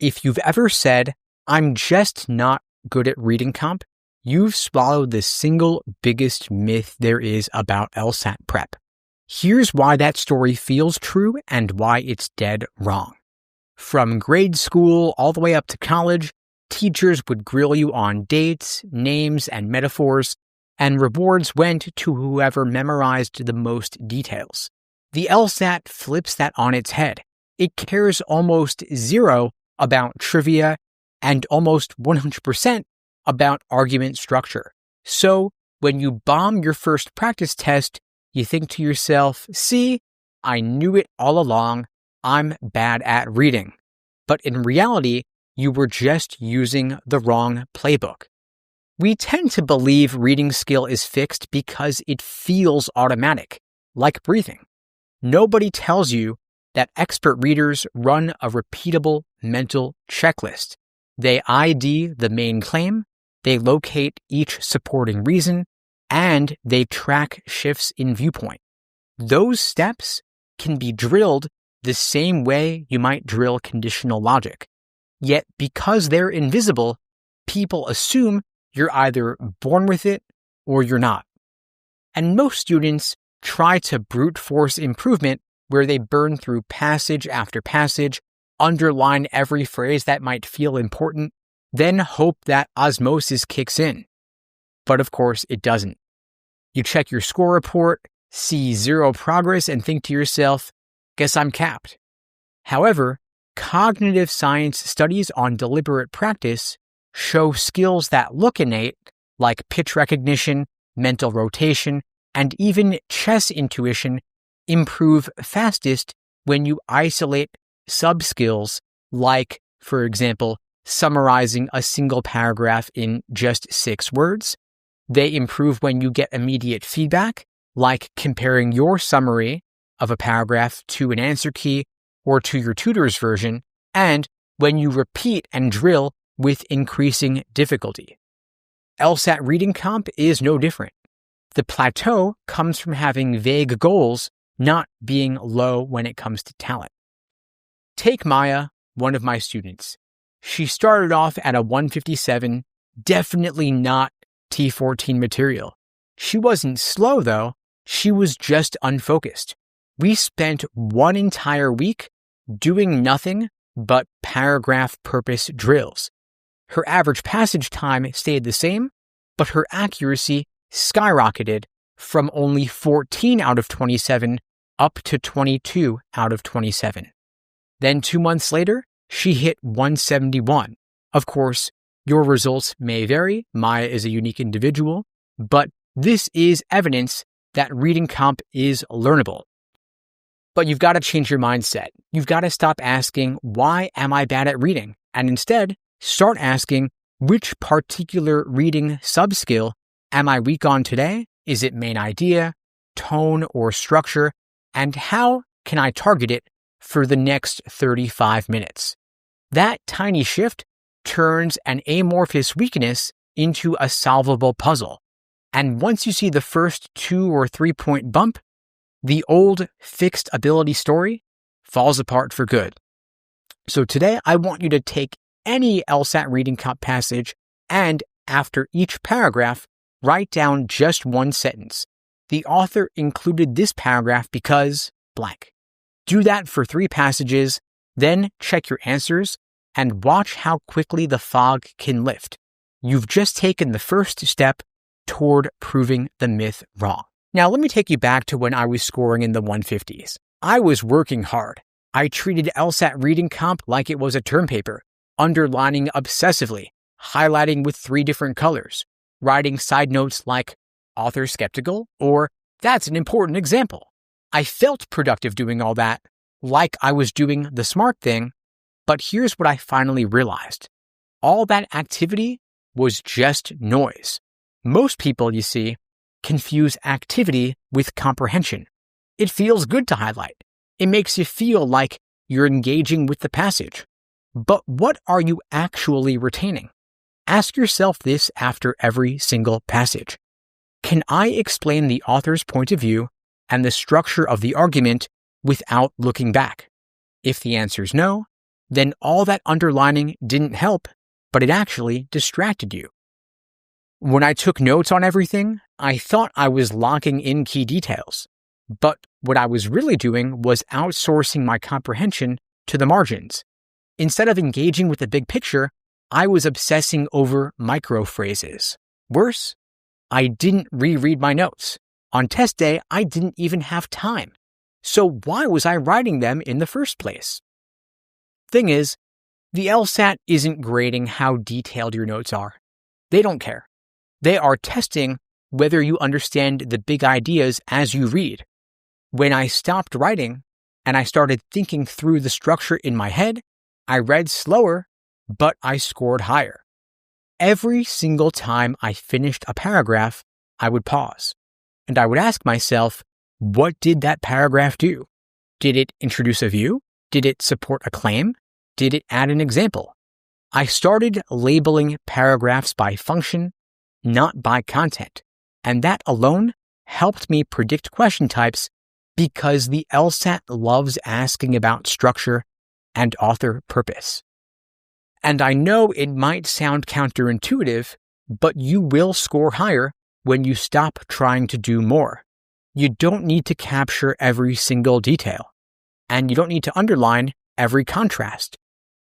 If you've ever said, "I'm just not good at reading comp," you've swallowed the single biggest myth there is about LSAT prep. Here's why that story feels true and why it's dead wrong. From grade school all the way up to college, teachers would grill you on dates, names, and metaphors, and rewards went to whoever memorized the most details. The LSAT flips that on its head. It cares almost zero about trivia and almost 100% about argument structure. So when you bomb your first practice test, you think to yourself, "See, I knew it all along. I'm bad at reading." But in reality, you were just using the wrong playbook. We tend to believe reading skill is fixed because it feels automatic, like breathing. Nobody tells you that expert readers run a repeatable mental checklist. They ID the main claim, they locate each supporting reason, and they track shifts in viewpoint. Those steps can be drilled the same way you might drill conditional logic. Yet because they're invisible, people assume you're either born with it or you're not. And most students try to brute force improvement where they burn through passage after passage, underline every phrase that might feel important, then hope that osmosis kicks in. But of course, it doesn't. You check your score report, see zero progress, and think to yourself, "Guess I'm capped." However, cognitive science studies on deliberate practice show skills that look innate, like pitch recognition, mental rotation, and even chess intuition, improve fastest when you isolate sub-skills like, for example, summarizing a single paragraph in just 6 words. They improve when you get immediate feedback, like comparing your summary of a paragraph to an answer key or to your tutor's version, and when you repeat and drill with increasing difficulty. LSAT reading comp is no different. The plateau comes from having vague goals, not being low when it comes to talent. Take Maya, one of my students. She started off at a 157, definitely not T14 material. She wasn't slow though, she was just unfocused. We spent one entire week doing nothing but paragraph purpose drills. Her average passage time stayed the same, but her accuracy skyrocketed from only 14 out of 27 up to 22 out of 27. Then 2 months later, she hit 171. Of course, your results may vary. Maya is a unique individual, but this is evidence that reading comp is learnable. But you've got to change your mindset. You've got to stop asking, "Why am I bad at reading?" And instead, start asking, "Which particular reading subskill am I weak on today? Is it main idea, tone, or structure? And how can I target it for the next 35 minutes?" That tiny shift turns an amorphous weakness into a solvable puzzle. And once you see the first 2 or 3 point bump, the old fixed ability story falls apart for good. So today I want you to take any LSAT reading comp passage and after each paragraph, write down just one sentence. The author included this paragraph because blank. Do that for 3 passages, then check your answers and watch how quickly the fog can lift. You've just taken the first step toward proving the myth wrong. Now, let me take you back to when I was scoring in the 150s. I was working hard. I treated LSAT reading comp like it was a term paper, underlining obsessively, highlighting with 3 different colors, writing side notes like "author skeptical" or "that's an important example." I felt productive doing all that, like I was doing the smart thing, but here's what I finally realized. All that activity was just noise. Most people, you see, confuse activity with comprehension. It feels good to highlight. It makes you feel like you're engaging with the passage. But what are you actually retaining? Ask yourself this after every single passage. Can I explain the author's point of view and the structure of the argument without looking back? If the answer is no, then all that underlining didn't help, but it actually distracted you. When I took notes on everything, I thought I was locking in key details, but what I was really doing was outsourcing my comprehension to the margins. Instead of engaging with the big picture, I was obsessing over micro phrases. Worse, I didn't reread my notes. On test day, I didn't even have time. So why was I writing them in the first place? Thing is, the LSAT isn't grading how detailed your notes are. They don't care. They are testing whether you understand the big ideas as you read. When I stopped writing and I started thinking through the structure in my head, I read slower, but I scored higher. Every single time I finished a paragraph, I would pause, and I would ask myself, what did that paragraph do? Did it introduce a view? Did it support a claim? Did it add an example? I started labeling paragraphs by function, not by content, and that alone helped me predict question types because the LSAT loves asking about structure and author purpose. And I know it might sound counterintuitive, but you will score higher when you stop trying to do more. You don't need to capture every single detail, and you don't need to underline every contrast.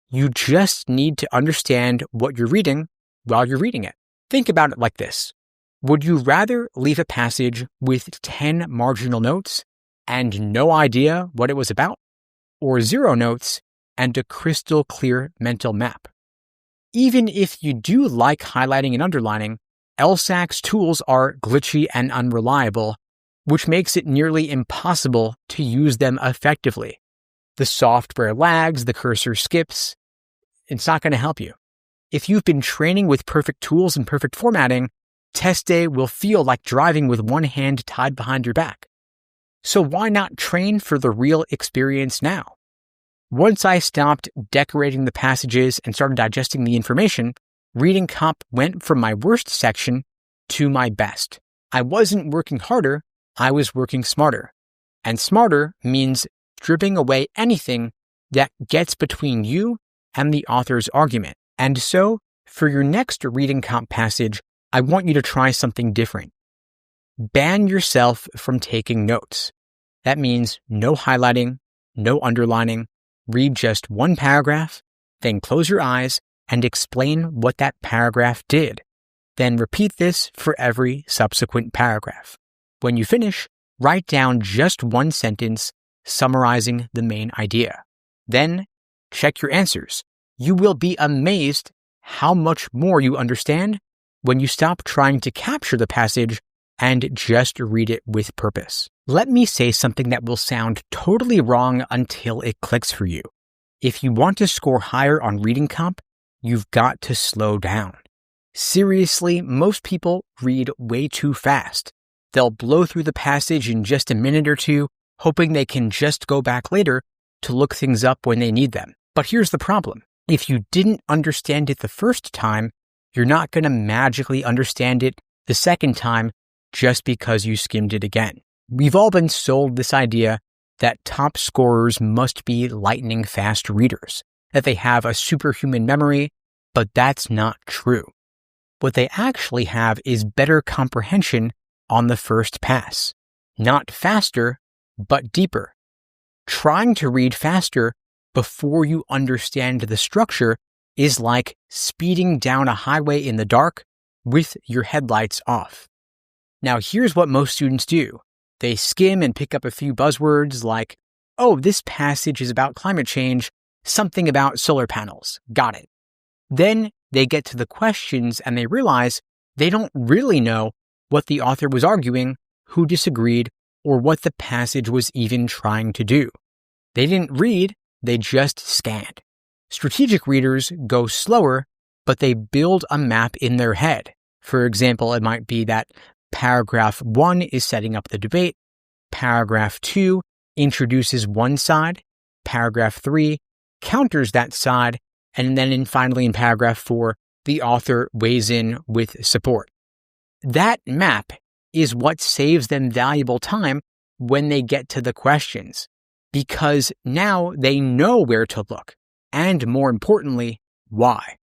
You just need to understand what you're reading while you're reading it. Think about it like this. Would you rather leave a passage with 10 marginal notes and no idea what it was about, or 0 notes and a crystal clear mental map? Even if you do like highlighting and underlining, LSAC's tools are glitchy and unreliable, which makes it nearly impossible to use them effectively. The software lags, the cursor skips. It's not going to help you. If you've been training with perfect tools and perfect formatting, test day will feel like driving with one hand tied behind your back. So why not train for the real experience now? Once I stopped decorating the passages and started digesting the information, reading comp went from my worst section to my best. I wasn't working harder, I was working smarter. And smarter means stripping away anything that gets between you and the author's argument. And so, for your next reading comp passage, I want you to try something different. Ban yourself from taking notes. That means no highlighting, no underlining. Read just one paragraph, then close your eyes and explain what that paragraph did. Then repeat this for every subsequent paragraph. When you finish, write down just one sentence summarizing the main idea. Then check your answers. You will be amazed how much more you understand when you stop trying to capture the passage and just read it with purpose. Let me say something that will sound totally wrong until it clicks for you. If you want to score higher on reading comp, you've got to slow down. Seriously, most people read way too fast. They'll blow through the passage in just a minute or two, hoping they can just go back later to look things up when they need them. But here's the problem. If you didn't understand it the first time, you're not going to magically understand it the second time just because you skimmed it again. We've all been sold this idea that top scorers must be lightning fast readers, that they have a superhuman memory, but that's not true. What they actually have is better comprehension on the first pass. Not faster, but deeper. Trying to read faster before you understand the structure is like speeding down a highway in the dark with your headlights off. Now, here's what most students do. They skim and pick up a few buzzwords like, oh, this passage is about climate change, something about solar panels. Got it. Then they get to the questions and they realize they don't really know what the author was arguing, who disagreed, or what the passage was even trying to do. They didn't read, they just scanned. Strategic readers go slower, but they build a map in their head. For example, it might be that paragraph 1 is setting up the debate, paragraph 2 introduces one side, paragraph 3 counters that side, and then finally in paragraph 4, the author weighs in with support. That map is what saves them valuable time when they get to the questions, because now they know where to look. and more importantly, why.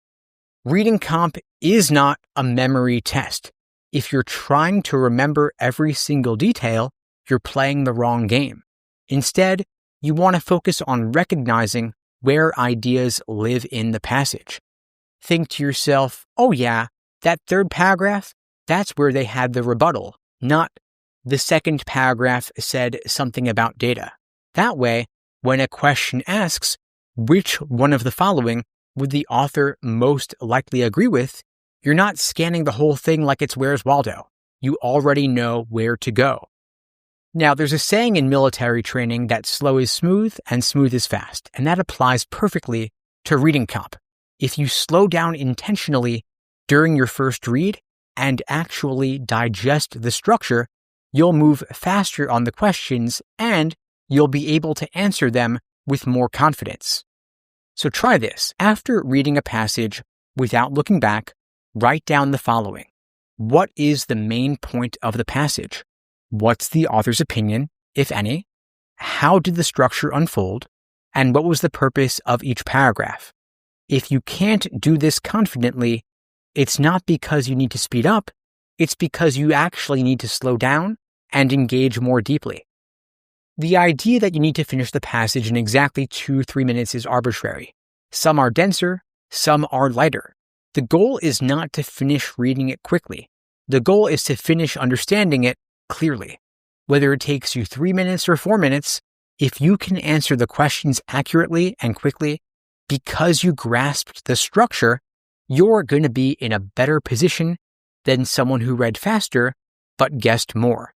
Reading comp is not a memory test. If you're trying to remember every single detail, you're playing the wrong game. Instead, you want to focus on recognizing where ideas live in the passage. Think to yourself, oh yeah, that third paragraph, that's where they had the rebuttal, not the second paragraph said something about data. That way, when a question asks, which one of the following would the author most likely agree with, you're not scanning the whole thing like it's Where's Waldo. You already know where to go. Now, there's a saying in military training that slow is smooth and smooth is fast, and that applies perfectly to reading comp. If you slow down intentionally during your first read and actually digest the structure, you'll move faster on the questions and you'll be able to answer them with more confidence. So try this. After reading a passage without looking back, write down the following. What is the main point of the passage? What's the author's opinion, if any? How did the structure unfold? And what was the purpose of each paragraph? If you can't do this confidently, it's not because you need to speed up, it's because you actually need to slow down and engage more deeply. The idea that you need to finish the passage in exactly 2-3 minutes is arbitrary. Some are denser, some are lighter. The goal is not to finish reading it quickly. The goal is to finish understanding it clearly. Whether it takes you 3 minutes or 4 minutes, if you can answer the questions accurately and quickly because you grasped the structure, you're going to be in a better position than someone who read faster but guessed more.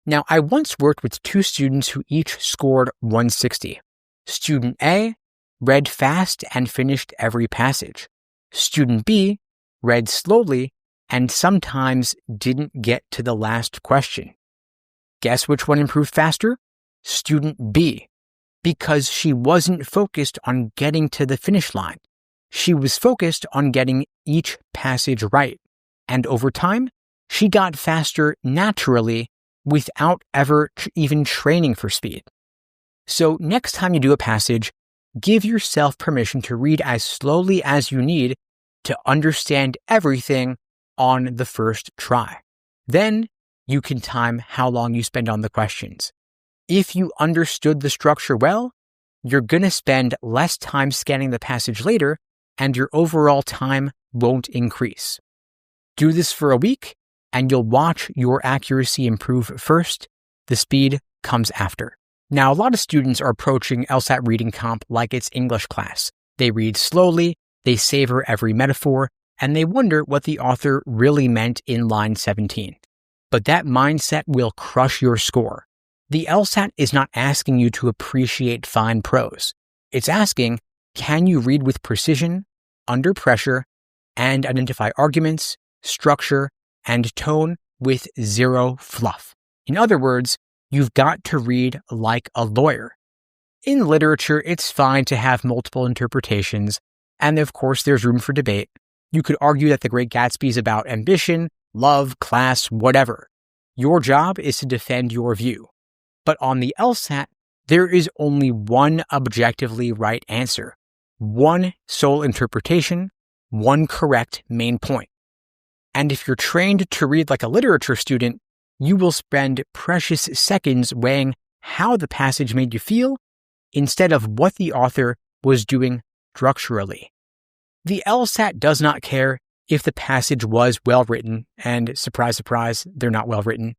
Now, I once worked with 2 students who each scored 160. Student A read fast and finished every passage. Student B read slowly and sometimes didn't get to the last question. Guess which one improved faster? Student B, because she wasn't focused on getting to the finish line. She was focused on getting each passage right. And over time, she got faster naturally without ever even training for speed. So next time you do a passage, give yourself permission to read as slowly as you need to understand everything on the first try. Then you can time how long you spend on the questions. If you understood the structure well, you're going to spend less time scanning the passage later, and your overall time won't increase. Do this for a week, and you'll watch your accuracy improve first. The speed comes after. Now, a lot of students are approaching LSAT reading comp like it's English class. They read slowly, they savor every metaphor, and they wonder what the author really meant in line 17. But that mindset will crush your score. The LSAT is not asking you to appreciate fine prose. It's asking, can you read with precision, under pressure, and identify arguments, structure, and tone with zero fluff? In other words, you've got to read like a lawyer. In literature, it's fine to have multiple interpretations, and of course there's room for debate. You could argue that The Great Gatsby is about ambition, love, class, whatever. Your job is to defend your view. But on the LSAT, there is only one objectively right answer, one sole interpretation, one correct main point. And if you're trained to read like a literature student, you will spend precious seconds weighing how the passage made you feel instead of what the author was doing structurally. The LSAT does not care if the passage was well written, and surprise, surprise, they're not well written.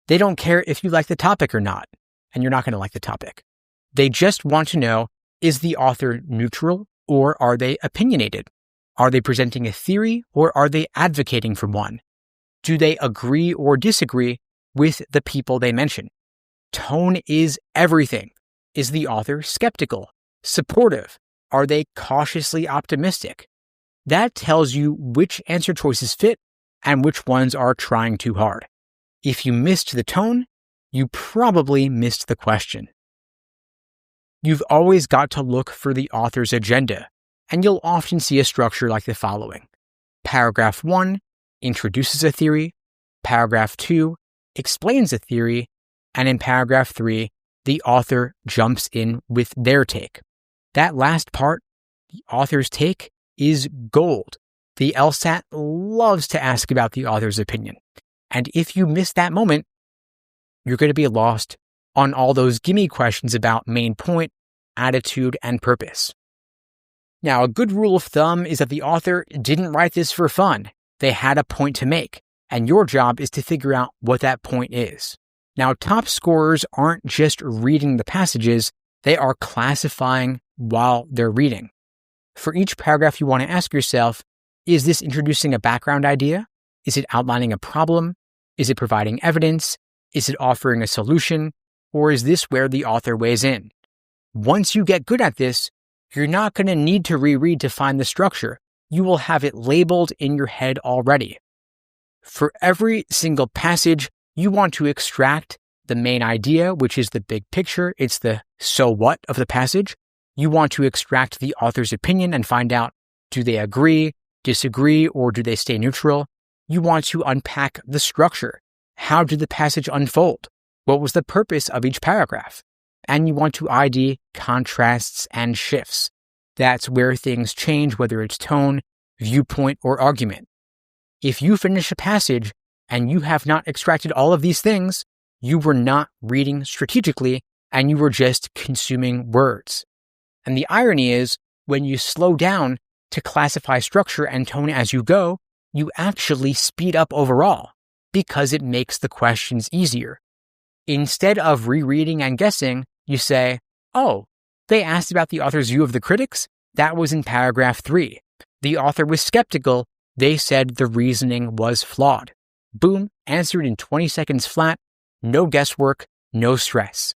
They don't care if you like the topic or not, and you're not going to like the topic. They just want to know, is the author neutral or are they opinionated? Are they presenting a theory or are they advocating for one? Do they agree or disagree with the people they mention? Tone is everything. Is the author skeptical, supportive? Are they cautiously optimistic? That tells you which answer choices fit and which ones are trying too hard. If you missed the tone, you probably missed the question. You've always got to look for the author's agenda, and you'll often see a structure like the following. Paragraph 1 introduces a theory, paragraph 2 explains a theory, and in paragraph 3, the author jumps in with their take. That last part, the author's take, is gold. The LSAT loves to ask about the author's opinion. And if you miss that moment, you're going to be lost on all those gimme questions about main point, attitude, and purpose. Now, a good rule of thumb is that the author didn't write this for fun. They had a point to make, and your job is to figure out what that point is. Now, top scorers aren't just reading the passages, they are classifying while they're reading. For each paragraph, you want to ask yourself, is this introducing a background idea? Is it outlining a problem? Is it providing evidence? Is it offering a solution? Or is this where the author weighs in? Once you get good at this, you're not going to need to reread to find the structure. You will have it labeled in your head already. For every single passage, you want to extract the main idea, which is the big picture. It's the so what of the passage. You want to extract the author's opinion and find out, do they agree, disagree, or do they stay neutral? You want to unpack the structure. How did the passage unfold? What was the purpose of each paragraph? And you want to ID contrasts and shifts. That's where things change, whether it's tone, viewpoint, or argument. If you finish a passage and you have not extracted all of these things, you were not reading strategically and you were just consuming words. And the irony is, when you slow down to classify structure and tone as you go, you actually speed up overall because it makes the questions easier. Instead of rereading and guessing, you say, oh, they asked about the author's view of the critics? That was in paragraph 3. The author was skeptical. They said the reasoning was flawed. Boom, answered in 20 seconds flat, no guesswork, no stress.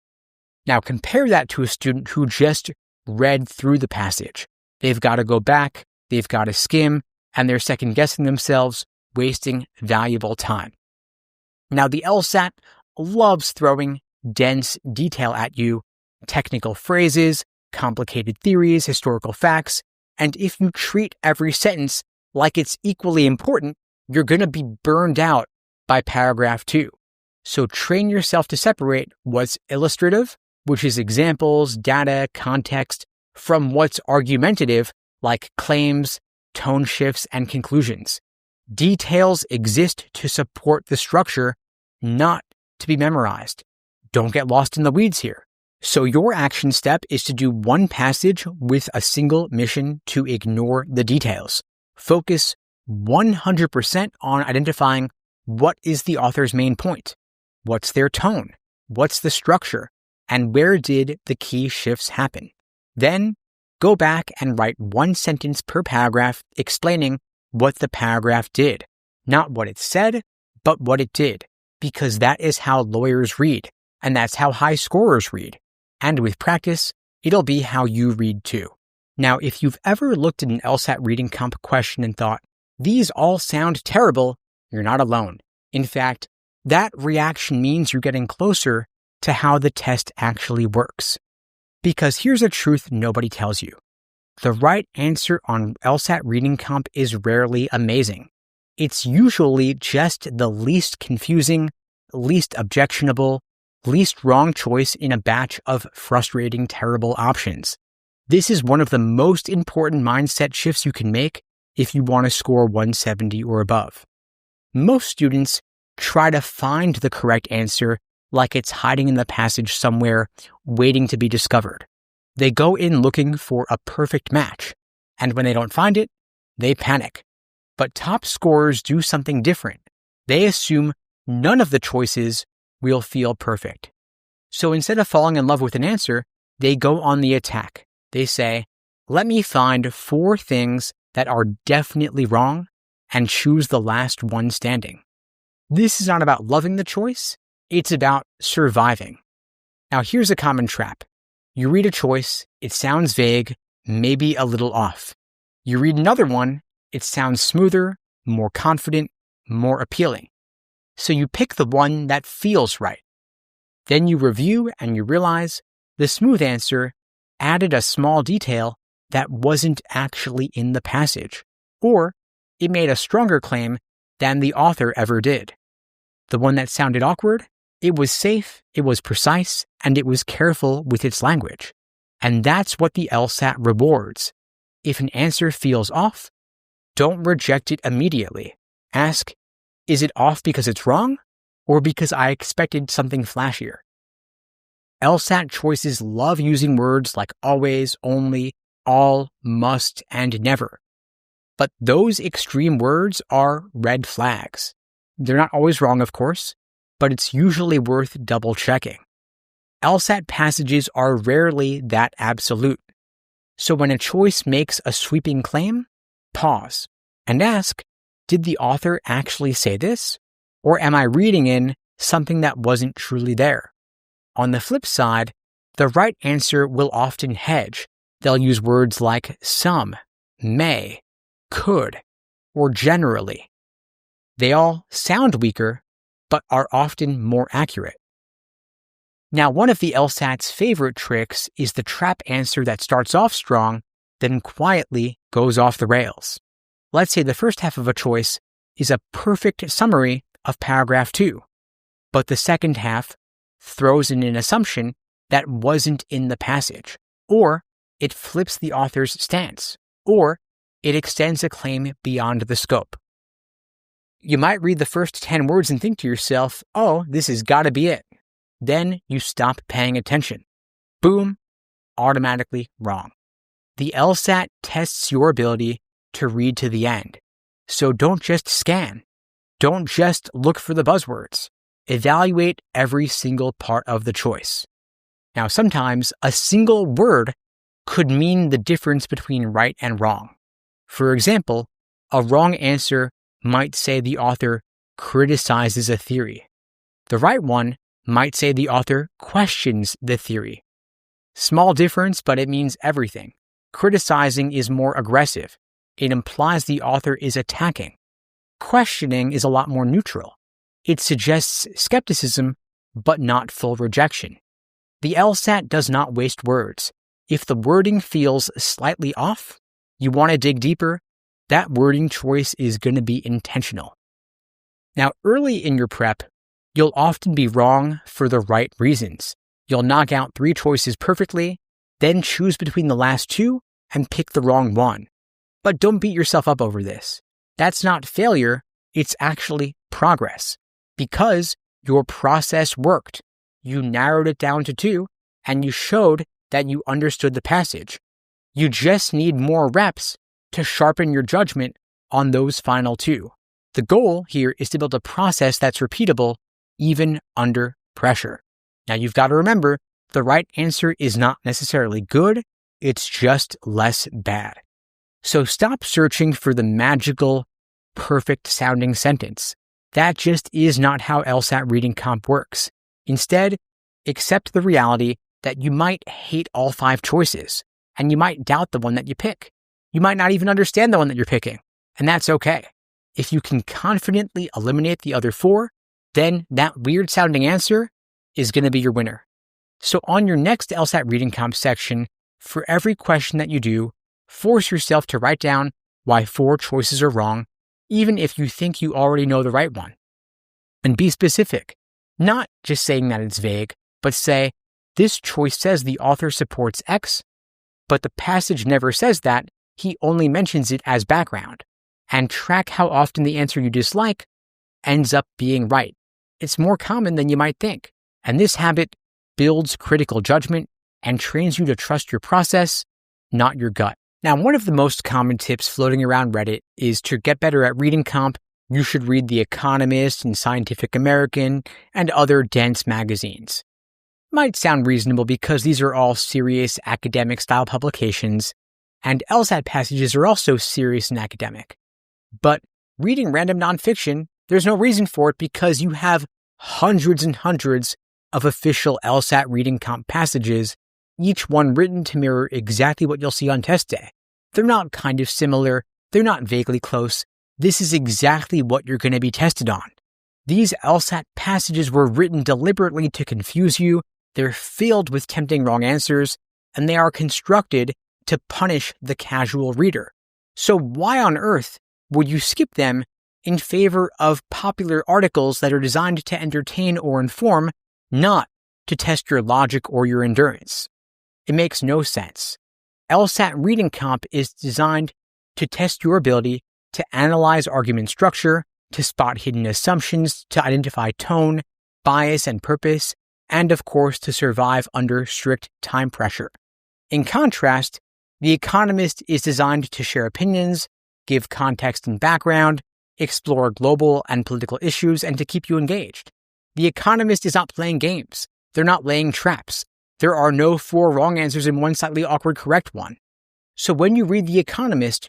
Now compare that to a student who just read through the passage. They've got to go back, they've got to skim, and they're second guessing themselves, wasting valuable time. Now the LSAT loves throwing dense detail at you, technical phrases, complicated theories, historical facts, and if you treat every sentence like it's equally important, you're going to be burned out by paragraph 2. So train yourself to separate what's illustrative, which is examples, data, context, from what's argumentative, like claims, tone shifts, and conclusions. Details exist to support the structure, not to be memorized. Don't get lost in the weeds here. So your action step is to do one passage with a single mission to ignore the details. Focus 100% on identifying what is the author's main point, what's their tone, what's the structure, and where did the key shifts happen. Then go back and write one sentence per paragraph explaining what the paragraph did. Not what it said, but what it did, because that is how lawyers read, and that's how high scorers read. And with practice, it'll be how you read too. Now, if you've ever looked at an LSAT reading comp question and thought, these all sound terrible, you're not alone. In fact, that reaction means you're getting closer to how the test actually works. Because here's a truth nobody tells you. The right answer on LSAT reading comp is rarely amazing. It's usually just the least confusing, least objectionable, least wrong choice in a batch of frustrating, terrible options. This is one of the most important mindset shifts you can make if you want to score 170 or above. Most students try to find the correct answer like it's hiding in the passage somewhere, waiting to be discovered. They go in looking for a perfect match, and when they don't find it, they panic. But top scorers do something different. They assume none of the choices will feel perfect. So instead of falling in love with an answer, they go on the attack. They say, let me find 4 things that are definitely wrong and choose the last one standing. This is not about loving the choice. It's about surviving. Now here's a common trap. You read a choice, it sounds vague, maybe a little off. You read another one, it sounds smoother, more confident, more appealing. So you pick the one that feels right. Then you review and you realize the smooth answer added a small detail that wasn't actually in the passage, or it made a stronger claim than the author ever did. The one that sounded awkward, it was safe, it was precise, and it was careful with its language. And that's what the LSAT rewards. If an answer feels off, don't reject it immediately. Ask, is it off because it's wrong or because I expected something flashier? LSAT choices love using words like always, only, all, must, and never. But those extreme words are red flags. They're not always wrong, of course, but it's usually worth double checking. LSAT passages are rarely that absolute. So when a choice makes a sweeping claim, pause and ask, did the author actually say this? Or am I reading in something that wasn't truly there? On the flip side, the right answer will often hedge. They'll use words like some, may, could, or generally. They all sound weaker, but are often more accurate. Now, one of the LSAT's favorite tricks is the trap answer that starts off strong, then quietly goes off the rails. Let's say the first half of a choice is a perfect summary of paragraph 2, but the second half throws in an assumption that wasn't in the passage, or it flips the author's stance, or it extends a claim beyond the scope. You might read the first 10 words and think to yourself, oh, this has got to be it. Then you stop paying attention. Boom, automatically wrong. The LSAT tests your ability to read to the end. So don't just scan. Don't just look for the buzzwords. Evaluate every single part of the choice. Now, sometimes a single word could mean the difference between right and wrong. For example, a wrong answer might say the author criticizes a theory. The right one might say the author questions the theory. Small difference, but it means everything. Criticizing is more aggressive. It implies the author is attacking. Questioning is a lot more neutral. It suggests skepticism, but not full rejection. The LSAT does not waste words. If the wording feels slightly off, you want to dig deeper, that wording choice is going to be intentional. Now, early in your prep, you'll often be wrong for the right reasons. You'll knock out 3 choices perfectly, then choose between the last 2 and pick the wrong one. But don't beat yourself up over this. That's not failure, it's actually progress. Because your process worked. You narrowed it down to 2, and you showed that you understood the passage. You just need more reps to sharpen your judgment on those final 2. The goal here is to build a process that's repeatable even under pressure. Now you've got to remember, the right answer is not necessarily good, it's just less bad. So stop searching for the magical, perfect sounding sentence. That just is not how LSAT reading comp works. Instead, accept the reality that you might hate all 5 choices, and you might doubt the one that you pick. You might not even understand the one that you're picking, and that's okay. If you can confidently eliminate the other 4, then that weird sounding answer is going to be your winner. So on your next LSAT reading comp section, for every question that you do, force yourself to write down why 4 choices are wrong, even if you think you already know the right one. And be specific, not just saying that it's vague, but say, this choice says the author supports X, but the passage never says that, he only mentions it as background. And track how often the answer you dislike ends up being right. It's more common than you might think. And this habit builds critical judgment and trains you to trust your process, not your gut. Now, one of the most common tips floating around Reddit is to get better at reading comp, you should read The Economist and Scientific American and other dense magazines. Might sound reasonable because these are all serious academic style publications, and LSAT passages are also serious and academic. But reading random nonfiction, there's no reason for it because you have hundreds and hundreds of official LSAT reading comp passages, each one written to mirror exactly what you'll see on test day. They're not kind of similar, they're not vaguely close. This is exactly what you're going to be tested on. These LSAT passages were written deliberately to confuse you, they're filled with tempting wrong answers, and they are constructed to punish the casual reader. So why on earth would you skip them in favor of popular articles that are designed to entertain or inform, not to test your logic or your endurance? It makes no sense. LSAT Reading Comp is designed to test your ability to analyze argument structure, to spot hidden assumptions, to identify tone, bias, and purpose, and of course to survive under strict time pressure. In contrast, The Economist is designed to share opinions, give context and background, explore global and political issues, and to keep you engaged. The Economist is not playing games. They're not laying traps. There are no 4 wrong answers and 1 slightly awkward correct one. So when you read The Economist,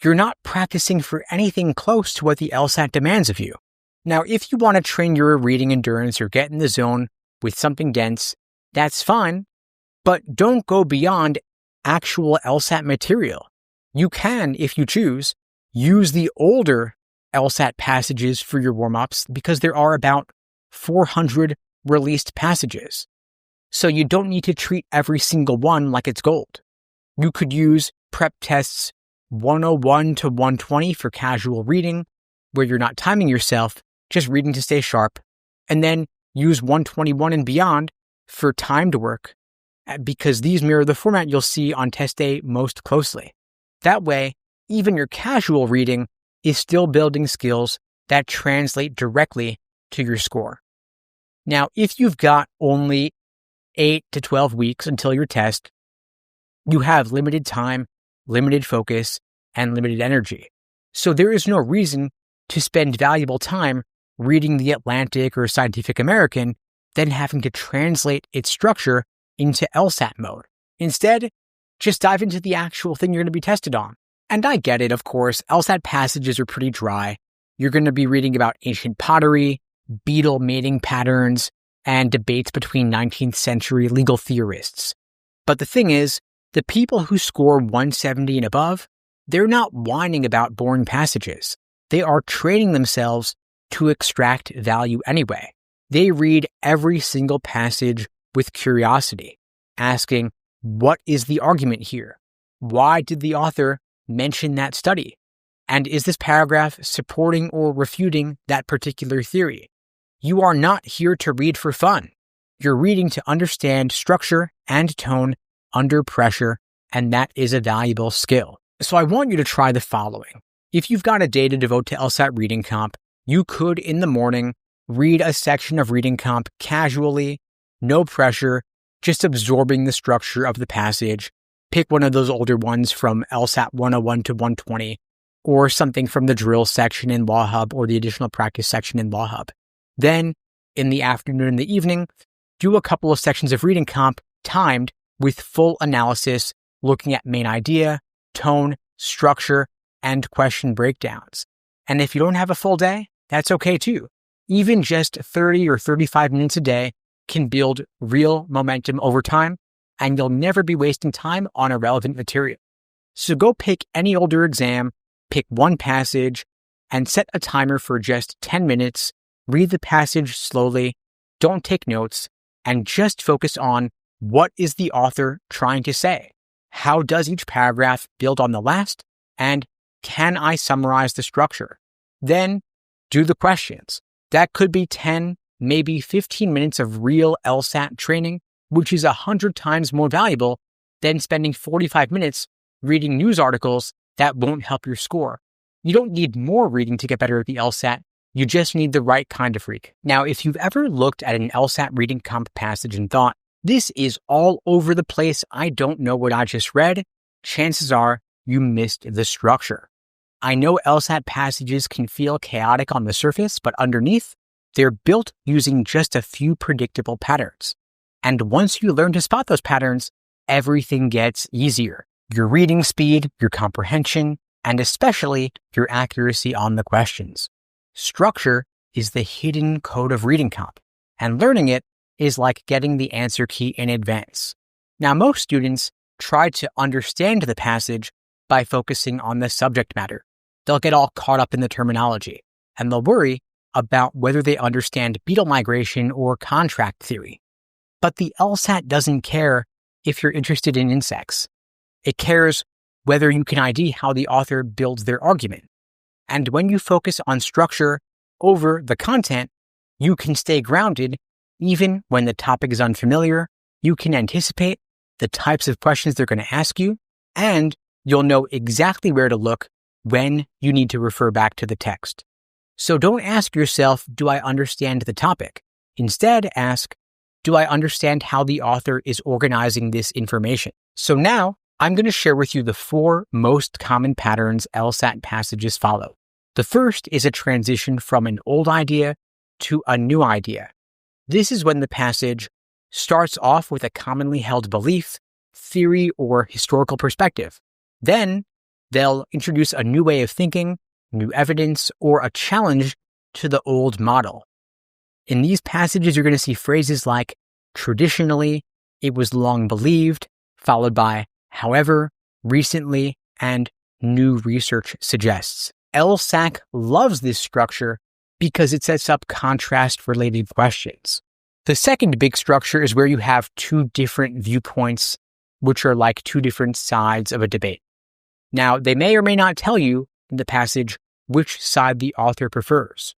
you're not practicing for anything close to what the LSAT demands of you. Now, if you want to train your reading endurance or get in the zone with something dense, that's fine, but don't go beyond actual LSAT material. You can, if you choose, use the older LSAT passages for your warm-ups because there are about 400 released passages. So you don't need to treat every single one like it's gold. You could use prep tests 101 to 120 for casual reading, where you're not timing yourself, just reading to stay sharp, and then use 121 and beyond for timed work, because these mirror the format you'll see on test day most closely. That way, even your casual reading is still building skills that translate directly to your score. Now, if you've got only 8 to 12 weeks until your test, you have limited time, limited focus, and limited energy. So there is no reason to spend valuable time reading The Atlantic or Scientific American, then having to translate its structure into LSAT mode. Instead, just dive into the actual thing you're going to be tested on. And I get it, of course, LSAT passages are pretty dry. You're going to be reading about ancient pottery, beetle mating patterns, and debates between 19th century legal theorists. But the thing is, the people who score 170 and above, they're not whining about boring passages. They are training themselves to extract value anyway. They read every single passage with curiosity, asking, what is the argument here? Why did the author mention that study? And is this paragraph supporting or refuting that particular theory? You are not here to read for fun. You're reading to understand structure and tone under pressure, and that is a valuable skill. So I want you to try the following. If you've got a day to devote to LSAT Reading Comp, you could, in the morning, read a section of Reading Comp casually, no pressure, just absorbing the structure of the passage. Pick one of those older ones from LSAT 101 to 120, or something from the drill section in Law Hub or the additional practice section in Law Hub. Then, in the afternoon and the evening, do a couple of sections of Reading Comp timed with full analysis, looking at main idea, tone, structure, and question breakdowns. And if you don't have a full day, that's okay too. Even just 30 or 35 minutes a day can build real momentum over time, and you'll never be wasting time on irrelevant material. So go pick any older exam, pick one passage, and set a timer for just 10 minutes. Read the passage slowly, don't take notes, and just focus on what is the author trying to say? How does each paragraph build on the last? And can I summarize the structure? Then do the questions. That could be 10, maybe 15 minutes of real LSAT training, which is 100 times more valuable than spending 45 minutes reading news articles that won't help your score. You don't need more reading to get better at the LSAT. You just need the right kind of read. Now, if you've ever looked at an LSAT Reading Comp passage and thought, this is all over the place, I don't know what I just read, chances are you missed the structure. I know LSAT passages can feel chaotic on the surface, but underneath, they're built using just a few predictable patterns. And once you learn to spot those patterns, everything gets easier. Your reading speed, your comprehension, and especially your accuracy on the questions. Structure is the hidden code of Reading Comp, and learning it is like getting the answer key in advance. Now, most students try to understand the passage by focusing on the subject matter. They'll get all caught up in the terminology, and they'll worry about whether they understand beetle migration or contract theory. But the LSAT doesn't care if you're interested in insects. It cares whether you can ID how the author builds their argument. And when you focus on structure over the content, you can stay grounded even when the topic is unfamiliar. You can anticipate the types of questions they're going to ask you, and you'll know exactly where to look when you need to refer back to the text. So don't ask yourself, do I understand the topic? Instead, ask, do I understand how the author is organizing this information? So now I'm going to share with you the 4 most common patterns LSAT passages follow. The first is a transition from an old idea to a new idea. This is when the passage starts off with a commonly held belief, theory, or historical perspective. Then they'll introduce a new way of thinking, new evidence, or a challenge to the old model. In these passages, you're going to see phrases like traditionally, it was long believed, followed by however, recently, and new research suggests. LSAC loves this structure because it sets up contrast-related questions. The second big structure is where you have 2 different viewpoints, which are like 2 different sides of a debate. Now, they may or may not tell you in the passage which side the author prefers.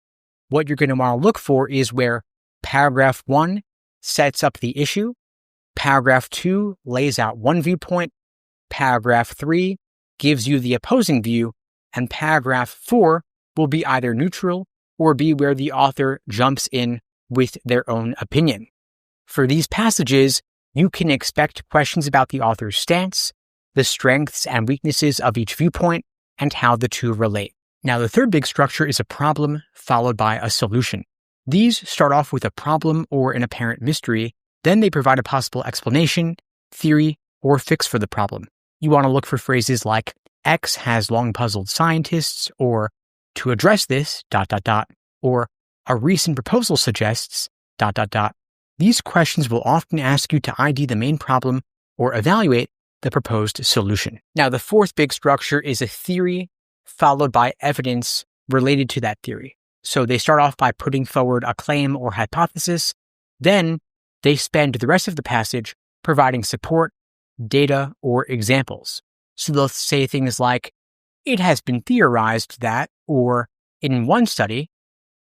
What you're going to want to look for is where paragraph 1 sets up the issue, paragraph 2 lays out one viewpoint, paragraph 3 gives you the opposing view, and paragraph 4 will be either neutral or be where the author jumps in with their own opinion. For these passages, you can expect questions about the author's stance, the strengths and weaknesses of each viewpoint, and how the 2 relate. Now, the third big structure is a problem followed by a solution. These start off with a problem or an apparent mystery, then they provide a possible explanation, theory, or fix for the problem. You want to look for phrases like, X has long puzzled scientists, or to address this, ... or a recent proposal suggests, ... These questions will often ask you to ID the main problem or evaluate the proposed solution. Now, the fourth big structure is a theory followed by evidence related to that theory. So they start off by putting forward a claim or hypothesis. Then they spend the rest of the passage providing support, data, or examples. So they'll say things like, it has been theorized that, or in one study.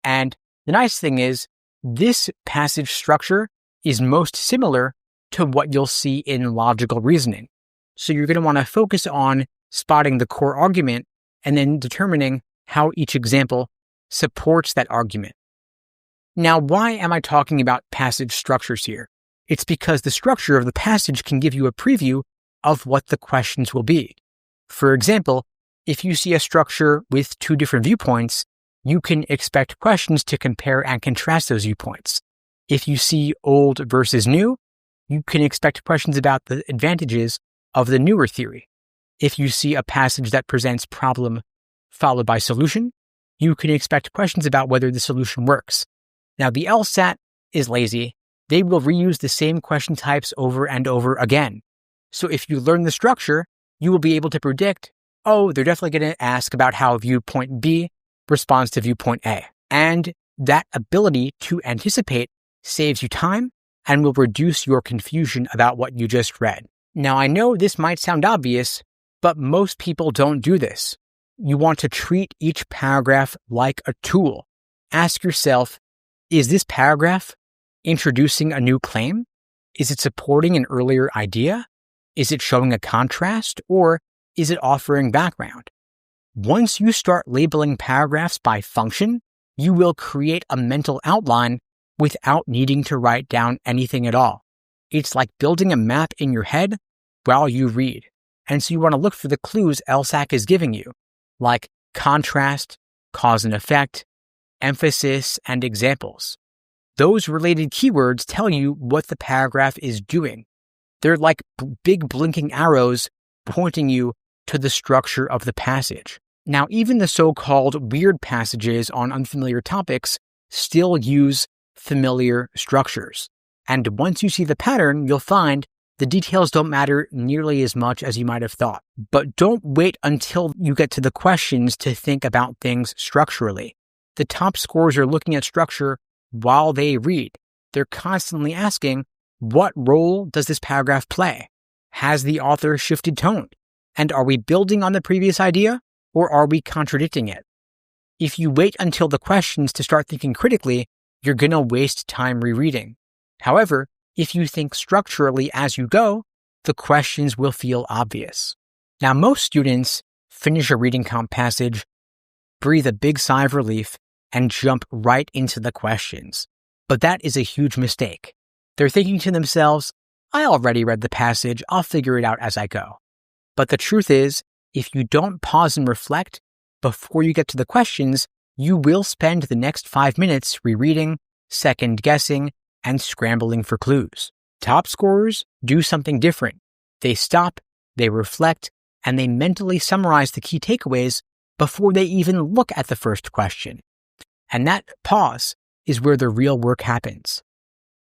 And the nice thing is, this passage structure is most similar to what you'll see in logical reasoning. So you're going to want to focus on spotting the core argument and then determining how each example supports that argument. Now, why am I talking about passage structures here? It's because the structure of the passage can give you a preview of what the questions will be. For example, if you see a structure with 2 different viewpoints, you can expect questions to compare and contrast those viewpoints. If you see old versus new, you can expect questions about the advantages of the newer theory. If you see a passage that presents problem followed by solution, you can expect questions about whether the solution works. Now, the LSAT is lazy. They will reuse the same question types over and over again. So if you learn the structure, you will be able to predict, they're definitely going to ask about how viewpoint B responds to viewpoint A. And that ability to anticipate saves you time and will reduce your confusion about what you just read. Now, I know this might sound obvious, but most people don't do this. You want to treat each paragraph like a tool. Ask yourself, is this paragraph introducing a new claim? Is it supporting an earlier idea? Is it showing a contrast, or is it offering background? Once you start labeling paragraphs by function, you will create a mental outline without needing to write down anything at all. It's like building a map in your head while you read. And so you want to look for the clues LSAC is giving you, like contrast, cause and effect, emphasis, and examples. Those related keywords tell you what the paragraph is doing. They're like big blinking arrows pointing you to the structure of the passage. Now, even the so-called weird passages on unfamiliar topics still use familiar structures. And once you see the pattern, you'll find the details don't matter nearly as much as you might have thought. But don't wait until you get to the questions to think about things structurally. The top scorers are looking at structure while they read. They're constantly asking, what role does this paragraph play? Has the author shifted tone? And are we building on the previous idea, or are we contradicting it? If you wait until the questions to start thinking critically, you're going to waste time rereading. However, if you think structurally as you go, the questions will feel obvious. Now, most students finish a reading comp passage, breathe a big sigh of relief, and jump right into the questions. But that is a huge mistake. They're thinking to themselves, I already read the passage, I'll figure it out as I go. But the truth is, if you don't pause and reflect before you get to the questions, you will spend the next 5 minutes rereading, second-guessing, and scrambling for clues. Top scorers do something different. They stop, they reflect, and they mentally summarize the key takeaways before they even look at the first question. And that pause is where the real work happens.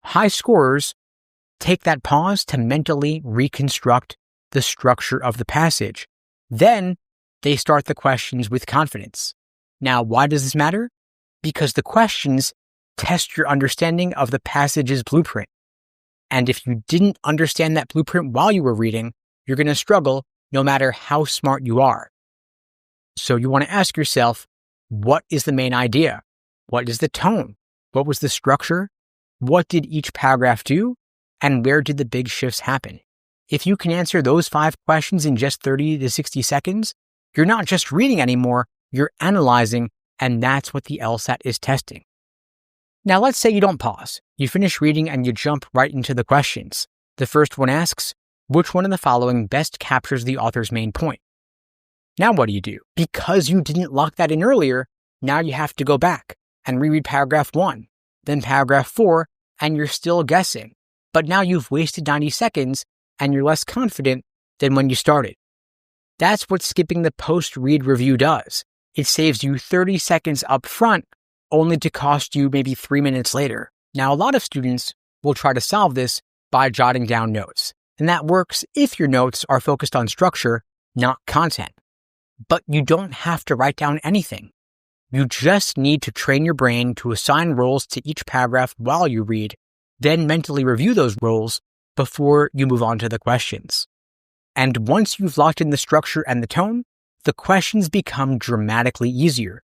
High scorers take that pause to mentally reconstruct the structure of the passage. Then they start the questions with confidence. Now, why does this matter? Because the questions test your understanding of the passage's blueprint. And if you didn't understand that blueprint while you were reading, you're going to struggle no matter how smart you are. So you want to ask yourself, what is the main idea? What is the tone? What was the structure? What did each paragraph do? And where did the big shifts happen? If you can answer those 5 questions in just 30 to 60 seconds, you're not just reading anymore, you're analyzing, and that's what the LSAT is testing. Now let's say you don't pause. You finish reading and you jump right into the questions. The first one asks, which one of the following best captures the author's main point? Now what do? Because you didn't lock that in earlier, now you have to go back and reread paragraph 1, then paragraph 4, and you're still guessing. But now you've wasted 90 seconds and you're less confident than when you started. That's what skipping the post-read review does. It saves you 30 seconds up front, only to cost you maybe 3 minutes later. Now, a lot of students will try to solve this by jotting down notes. And that works if your notes are focused on structure, not content. But you don't have to write down anything. You just need to train your brain to assign roles to each paragraph while you read, then mentally review those roles before you move on to the questions. And once you've locked in the structure and the tone, the questions become dramatically easier.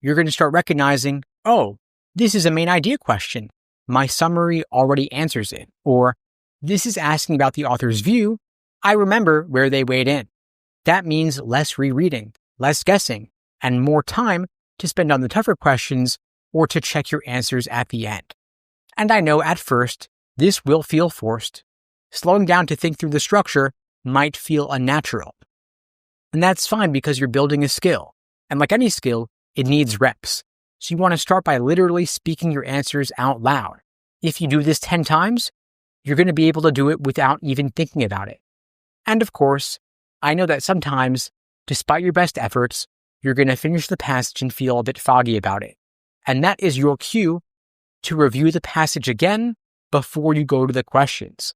You're going to start recognizing, oh, this is a main idea question. My summary already answers it. Or, this is asking about the author's view. I remember where they weighed in. That means less rereading, less guessing, and more time to spend on the tougher questions or to check your answers at the end. And I know at first, this will feel forced. Slowing down to think through the structure might feel unnatural. And that's fine because you're building a skill. And like any skill, it needs reps. So you want to start by literally speaking your answers out loud. If you do this 10 times, you're going to be able to do it without even thinking about it. And of course, I know that sometimes, despite your best efforts, you're going to finish the passage and feel a bit foggy about it. And that is your cue to review the passage again before you go to the questions.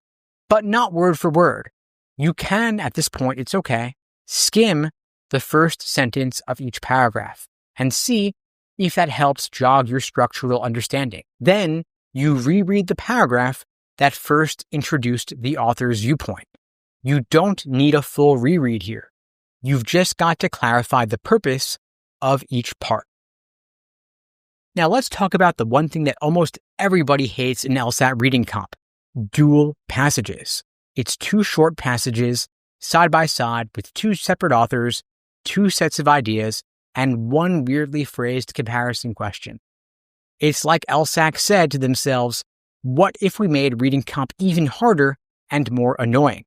But not word for word. You can, at this point, it's okay, skim the first sentence of each paragraph and see if that helps jog your structural understanding. Then you reread the paragraph that first introduced the author's viewpoint. You don't need a full reread here. You've just got to clarify the purpose of each part. Now let's talk about the one thing that almost everybody hates in LSAT reading comp, dual passages. It's 2 short passages side by side with 2 separate authors, 2 sets of ideas, and 1 weirdly phrased comparison question. It's like LSAC said to themselves, what if we made reading comp even harder and more annoying?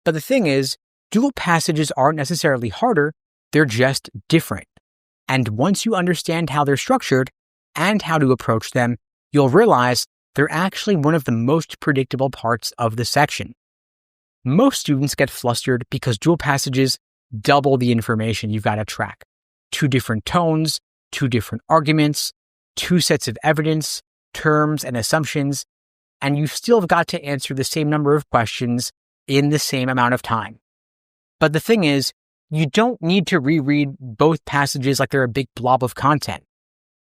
But the thing is, dual passages aren't necessarily harder, they're just different. And once you understand how they're structured and how to approach them, you'll realize they're actually one of the most predictable parts of the section. Most students get flustered because dual passages double the information you've got to track. 2 different tones, 2 different arguments, 2 sets of evidence, terms, and assumptions, and you've still got to answer the same number of questions in the same amount of time. But the thing is, you don't need to reread both passages like they're a big blob of content.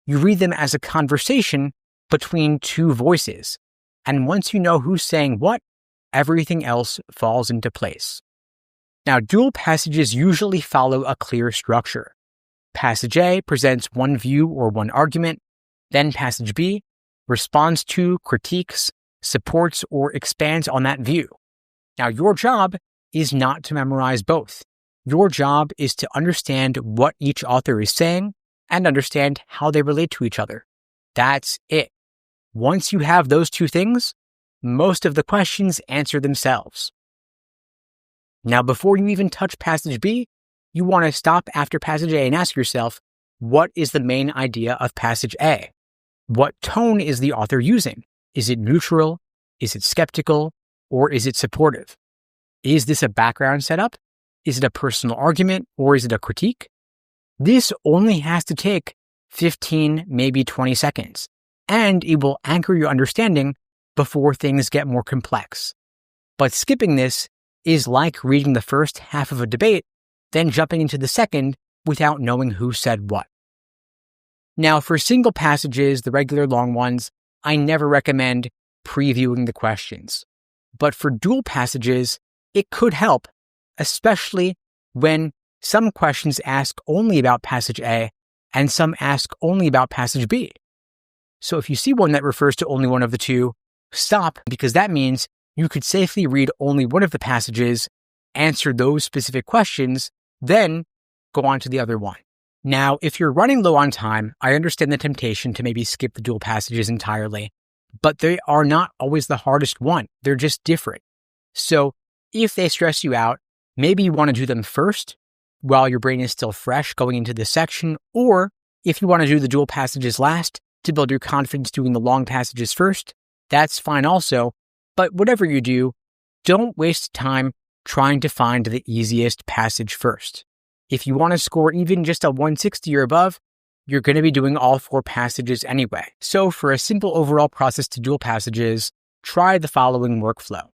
You read them as a conversation between 2 voices. And once you know who's saying what, everything else falls into place. Now, dual passages usually follow a clear structure. Passage A presents one view or one argument, then passage B responds to, critiques, supports, or expands on that view. Now, your job is not to memorize both. Your job is to understand what each author is saying and understand how they relate to each other. That's it. Once you have those two things, most of the questions answer themselves. Now, before you even touch passage B, you want to stop after passage A and ask yourself, what is the main idea of passage A? What tone is the author using? Is it neutral? Is it skeptical? Or is it supportive? Is this a background setup? Is it a personal argument? Or is it a critique? This only has to take 15, maybe 20 seconds, and it will anchor your understanding before things get more complex. But skipping this is like reading the first half of a debate, then jumping into the second without knowing who said what. Now, for single passages, the regular long ones, I never recommend previewing the questions. But for dual passages, it could help, especially when some questions ask only about passage A and some ask only about passage B. So if you see one that refers to only one of the two, stop, because that means you could safely read only one of the passages, answer those specific questions, then go on to the other one. Now, if you're running low on time, I understand the temptation to maybe skip the dual passages entirely, but they are not always the hardest one. They're just different. So if they stress you out, maybe you want to do them first while your brain is still fresh going into this section, or if you want to do the dual passages last to build your confidence doing the long passages first, that's fine also. But whatever you do, don't waste time trying to find the easiest passage first. If you want to score even just a 160 or above, you're going to be doing all 4 passages anyway. So for a simple overall process to dual passages, try the following workflow.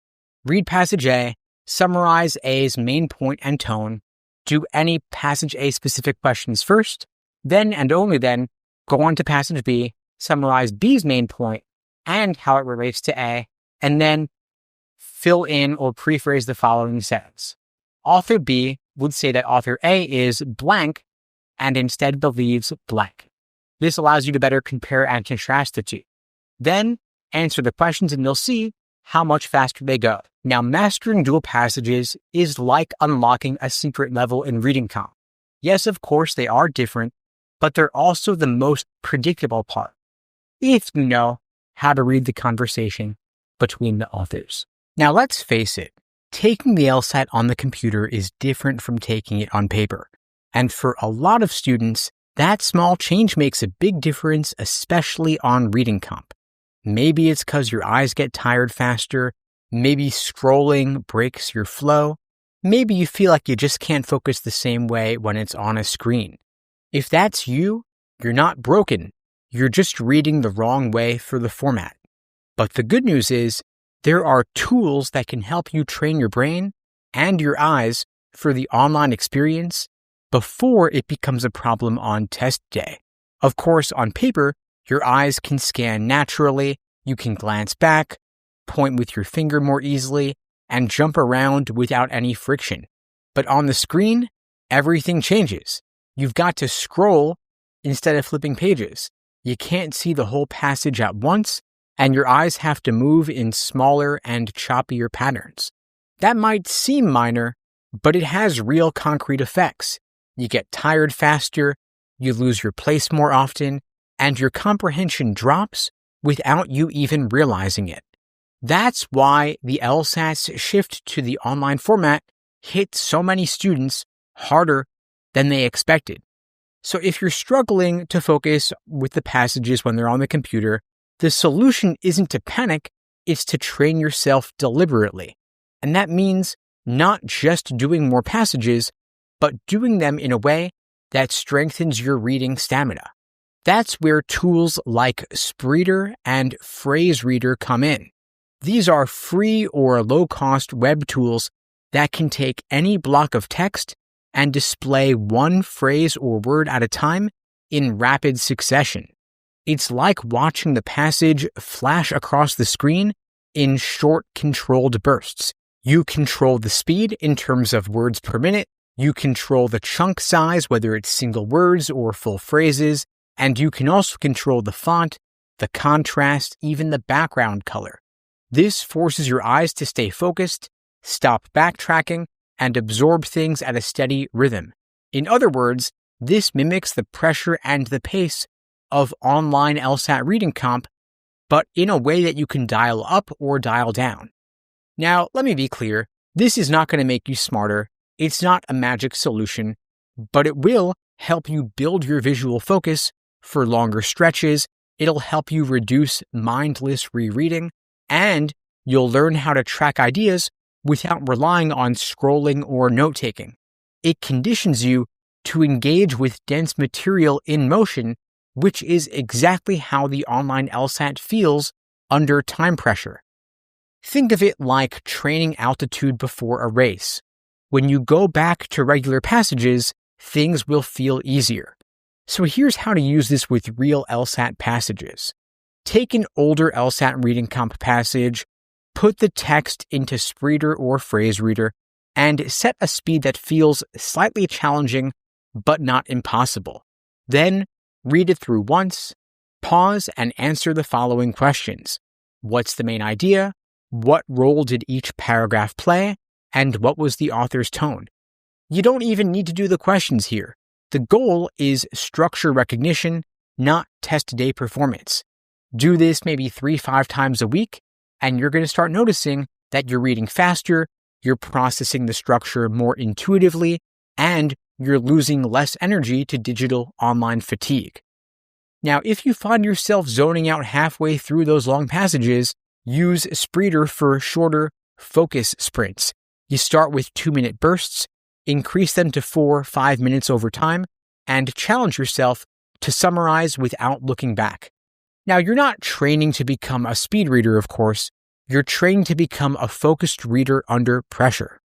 Read passage A, summarize A's main point and tone, do any passage A specific questions first, then and only then go on to passage B, summarize B's main point and how it relates to A, and then fill in or prephrase the following sentence. Author B would say that author A is blank and instead believes blank. This allows you to better compare and contrast the two. Then answer the questions and you'll see how much faster they go. Now, mastering dual passages is like unlocking a secret level in reading comp. Yes, of course, they are different, but they're also the most predictable part, if you know how to read the conversation between the authors. Now, let's face it, taking the LSAT on the computer is different from taking it on paper. And for a lot of students, that small change makes a big difference, especially on reading comp. Maybe it's because your eyes get tired faster. Maybe scrolling breaks your flow. Maybe you feel like you just can't focus the same way when it's on a screen. If that's you, you're not broken. You're just reading the wrong way for the format. But the good news is, there are tools that can help you train your brain and your eyes for the online experience before it becomes a problem on test day. Of course, on paper, your eyes can scan naturally, you can glance back, point with your finger more easily, and jump around without any friction. But on the screen, everything changes. You've got to scroll instead of flipping pages. You can't see the whole passage at once, and your eyes have to move in smaller and choppier patterns. That might seem minor, but it has real concrete effects. You get tired faster, you lose your place more often, and your comprehension drops without you even realizing it. That's why the LSAT's shift to the online format hit so many students harder than they expected. So if you're struggling to focus with the passages when they're on the computer, the solution isn't to panic, it's to train yourself deliberately. And that means not just doing more passages, but doing them in a way that strengthens your reading stamina. That's where tools like Spreeder and Phrase Reader come in. These are free or low-cost web tools that can take any block of text and display one phrase or word at a time in rapid succession. It's like watching the passage flash across the screen in short, controlled bursts. You control the speed in terms of words per minute, you control the chunk size, whether it's single words or full phrases, and you can also control the font, the contrast, even the background color. This forces your eyes to stay focused, stop backtracking, and absorb things at a steady rhythm. In other words, this mimics the pressure and the pace of online LSAT reading comp, but in a way that you can dial up or dial down. Now, let me be clear, this is not going to make you smarter. It's not a magic solution, but it will help you build your visual focus for longer stretches. It'll help you reduce mindless rereading, and you'll learn how to track ideas without relying on scrolling or note-taking. It conditions you to engage with dense material in motion, which is exactly how the online LSAT feels under time pressure. Think of it like training altitude before a race. When you go back to regular passages, things will feel easier. So here's how to use this with real LSAT passages. Take an older LSAT reading comp passage, put the text into Spreeder or Phrase Reader, and set a speed that feels slightly challenging but not impossible. Then read it through once, pause, and answer the following questions. What's the main idea? What role did each paragraph play? And what was the author's tone? You don't even need to do the questions here. The goal is structure recognition, not test day performance. Do this maybe 3-5 times a week, and you're going to start noticing that you're reading faster, you're processing the structure more intuitively, and you're losing less energy to digital online fatigue. Now, if you find yourself zoning out halfway through those long passages, use Spreeder for shorter focus sprints. You start with 2-minute bursts, increase them to 4-5 minutes over time, and challenge yourself to summarize without looking back. Now, you're not training to become a speed reader, of course. You're trained to become a focused reader under pressure.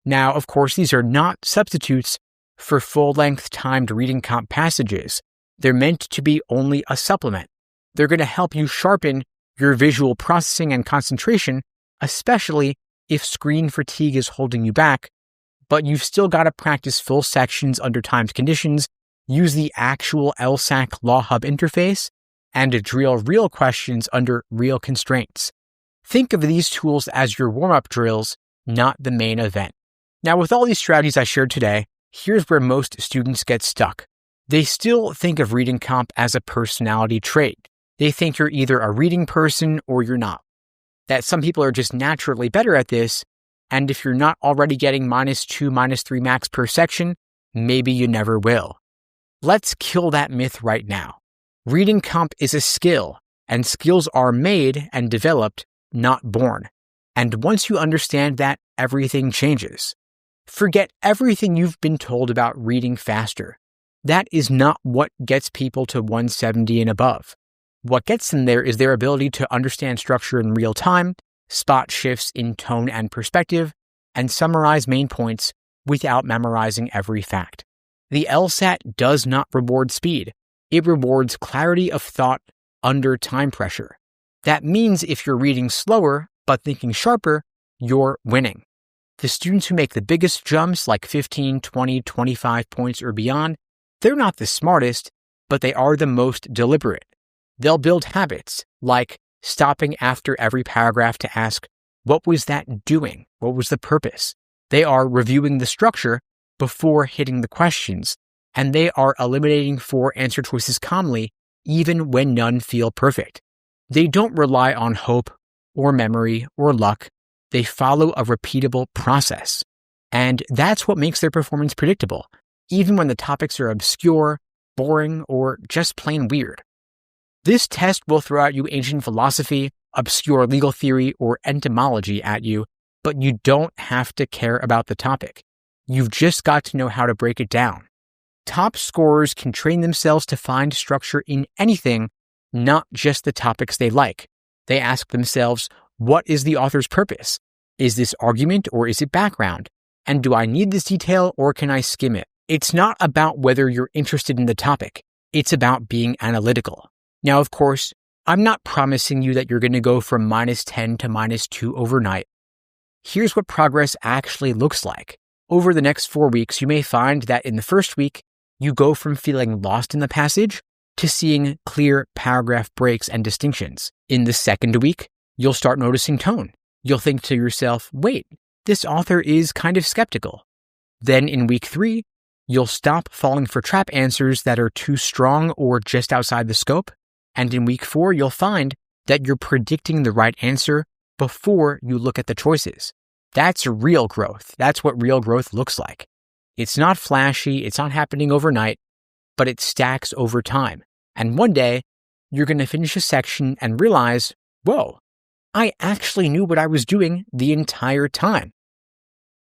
Now, of course, these are not substitutes for full-length timed reading comp passages. They're meant to be only a supplement. They're going to help you sharpen your visual processing and concentration, especially if screen fatigue is holding you back, but you've still got to practice full sections under timed conditions, use the actual LSAC Law Hub interface, and drill real questions under real constraints. Think of these tools as your warm-up drills, not the main event. Now, with all these strategies I shared today, here's where most students get stuck. They still think of reading comp as a personality trait. They think you're either a reading person or you're not. That some people are just naturally better at this, and if you're not already getting -2, -3 max per section, maybe you never will. Let's kill that myth right now. Reading comp is a skill, and skills are made and developed, not born. And once you understand that, everything changes. Forget everything you've been told about reading faster. That is not what gets people to 170 and above. What gets them there is their ability to understand structure in real time, spot shifts in tone and perspective, and summarize main points without memorizing every fact. The LSAT does not reward speed. It rewards clarity of thought under time pressure. That means if you're reading slower but thinking sharper, you're winning. The students who make the biggest jumps, like 15, 20, 25 points or beyond, they're not the smartest, but they are the most deliberate. They'll build habits, like stopping after every paragraph to ask, what was that doing? What was the purpose? They are reviewing the structure before hitting the questions, and they are eliminating 4 answer choices calmly, even when none feel perfect. They don't rely on hope or memory or luck. They follow a repeatable process. And that's what makes their performance predictable, even when the topics are obscure, boring, or just plain weird. This test will throw at you ancient philosophy, obscure legal theory, or entomology at you, but you don't have to care about the topic. You've just got to know how to break it down. Top scorers can train themselves to find structure in anything, not just the topics they like. They ask themselves, what is the author's purpose? Is this argument or is it background? And do I need this detail or can I skim it? It's not about whether you're interested in the topic. It's about being analytical. Now, of course, I'm not promising you that you're going to go from -10 to -2 overnight. Here's what progress actually looks like. Over the next 4 weeks, you may find that in the first week, you go from feeling lost in the passage to seeing clear paragraph breaks and distinctions. In the second week, you'll start noticing tone. You'll think to yourself, wait, this author is kind of skeptical. Then in week 3, you'll stop falling for trap answers that are too strong or just outside the scope. And in week 4, you'll find that you're predicting the right answer before you look at the choices. That's real growth. That's what real growth looks like. It's not flashy. It's not happening overnight, but it stacks over time. And one day, you're going to finish a section and realize, whoa, I actually knew what I was doing the entire time.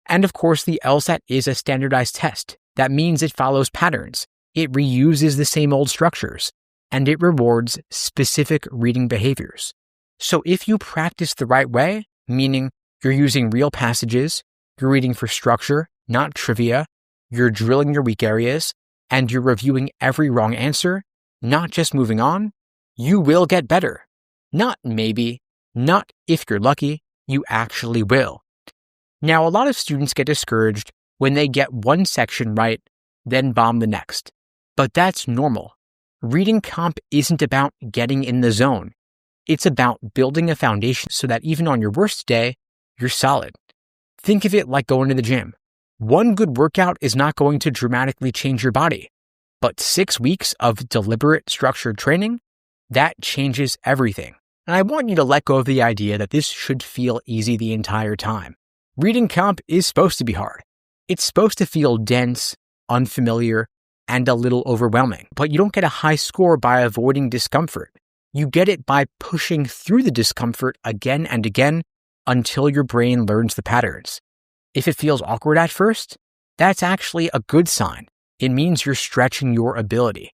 And of course, the LSAT is a standardized test. That means it follows patterns. It reuses the same old structures, and it rewards specific reading behaviors. So if you practice the right way, meaning you're using real passages, you're reading for structure, not trivia, you're drilling your weak areas, and you're reviewing every wrong answer, not just moving on, you will get better. Not maybe, not if you're lucky, you actually will. Now, a lot of students get discouraged when they get one section right, then bomb the next. But that's normal. Reading comp isn't about getting in the zone. It's about building a foundation so that even on your worst day, you're solid. Think of it like going to the gym. One good workout is not going to dramatically change your body, but 6 weeks of deliberate, structured training, that changes everything. And I want you to let go of the idea that this should feel easy the entire time. Reading comp is supposed to be hard. It's supposed to feel dense, unfamiliar, and a little overwhelming. But you don't get a high score by avoiding discomfort. You get it by pushing through the discomfort again and again until your brain learns the patterns. If it feels awkward at first, that's actually a good sign. It means you're stretching your ability.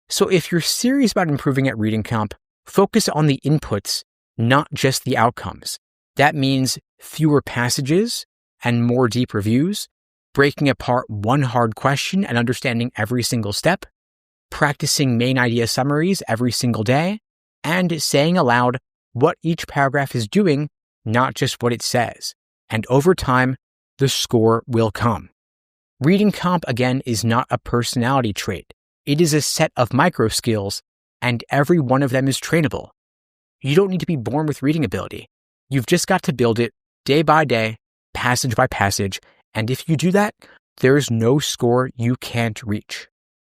So if you're serious about improving at reading comp, focus on the inputs, not just the outcomes. That means fewer passages and more deep reviews, breaking apart one hard question and understanding every single step, practicing main idea summaries every single day, and saying aloud what each paragraph is doing, not just what it says. And over time, the score will come. Reading comp, again, is not a personality trait. It is a set of micro skills, and every one of them is trainable. You don't need to be born with reading ability. You've just got to build it day by day, passage by passage, and if you do that, there's no score you can't reach.